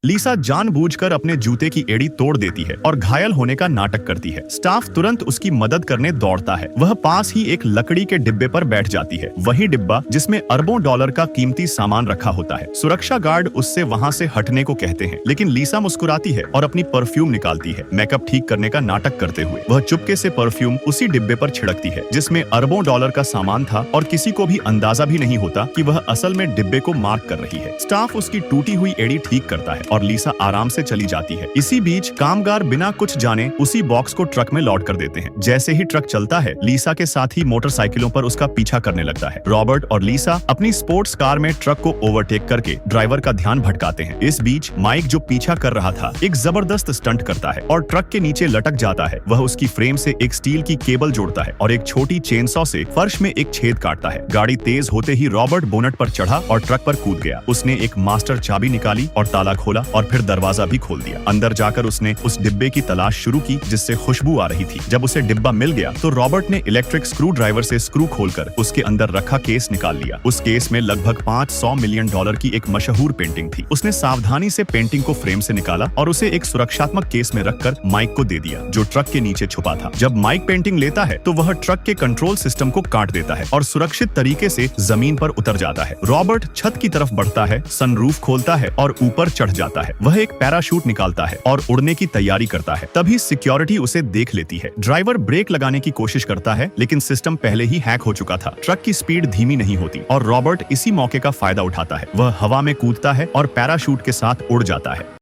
लीसा जानबूझकर अपने जूते की एड़ी तोड़ देती है और घायल होने का नाटक करती है। स्टाफ तुरंत उसकी मदद करने दौड़ता है। वह पास ही एक लकड़ी के डिब्बे पर बैठ जाती है, वही डिब्बा जिसमें अरबों डॉलर का कीमती सामान रखा होता है। सुरक्षा गार्ड उससे वहां से हटने को कहते हैं, लेकिन लीसा मुस्कुराती है और अपनी परफ्यूम निकालती है। मेकअप ठीक करने का नाटक करते हुए वह चुपके से परफ्यूम उसी डिब्बे पर छिड़कती है जिसमें अरबों डॉलर का सामान था और किसी को भी अंदाजा भी नहीं होता कि वह असल में डिब्बे को मार्क कर रही है। स्टाफ उसकी टूटी हुई एड़ी ठीक करता है और लीसा आराम से चली जाती है। इसी बीच कामगार बिना कुछ जाने उसी बॉक्स को ट्रक में लोड कर देते हैं। जैसे ही ट्रक चलता है, लीसा के साथ ही मोटरसाइकिलों पर उसका पीछा करने लगता है। रॉबर्ट और लीसा अपनी स्पोर्ट्स कार में ट्रक को ओवरटेक करके ड्राइवर का ध्यान भटकाते हैं। इस बीच माइक, जो पीछा कर रहा था, एक जबरदस्त स्टंट करता है और ट्रक के नीचे लटक जाता है। वह उसकी फ्रेम से एक स्टील की केबल जोड़ता है और एक छोटी चेनसॉ से फर्श में एक छेद काटता है। गाड़ी तेज होते ही रॉबर्ट बोनट पर चढ़ा और ट्रक पर कूद गया। उसने एक मास्टर चाबी निकाली और ताला खोला और फिर दरवाजा भी खोल दिया। अंदर जाकर उसने उस डिब्बे की तलाश शुरू की जिससे खुशबू आ रही थी। जब उसे डिब्बा मिल गया तो रॉबर्ट ने इलेक्ट्रिक स्क्रू ड्राइवर से स्क्रू खोलकर उसके अंदर रखा केस निकाल लिया। उस केस में लगभग $500 मिलियन की एक मशहूर पेंटिंग थी। उसने सावधानी से पेंटिंग को फ्रेम से निकाला और उसे एक सुरक्षात्मक केस में रखकर माइक को दे दिया, जो ट्रक के नीचे छुपा था। जब माइक पेंटिंग लेता है तो वह ट्रक के कंट्रोल सिस्टम को काट देता है और सुरक्षित तरीके से जमीन पर उतर जाता है। रॉबर्ट छत की तरफ बढ़ता है, सनरूफ खोलता है और ऊपर चढ़ जाता है। वह एक पैराशूट निकालता है और उड़ने की तैयारी करता है। तभी सिक्योरिटी उसे देख लेती है। ड्राइवर ब्रेक लगाने की कोशिश करता है, लेकिन सिस्टम पहले ही हैक हो चुका था। ट्रक की स्पीड धीमी नहीं होती और रॉबर्ट इसी मौके का फायदा उठाता है। वह हवा में कूदता है और पैराशूट के साथ उड़ जाता है।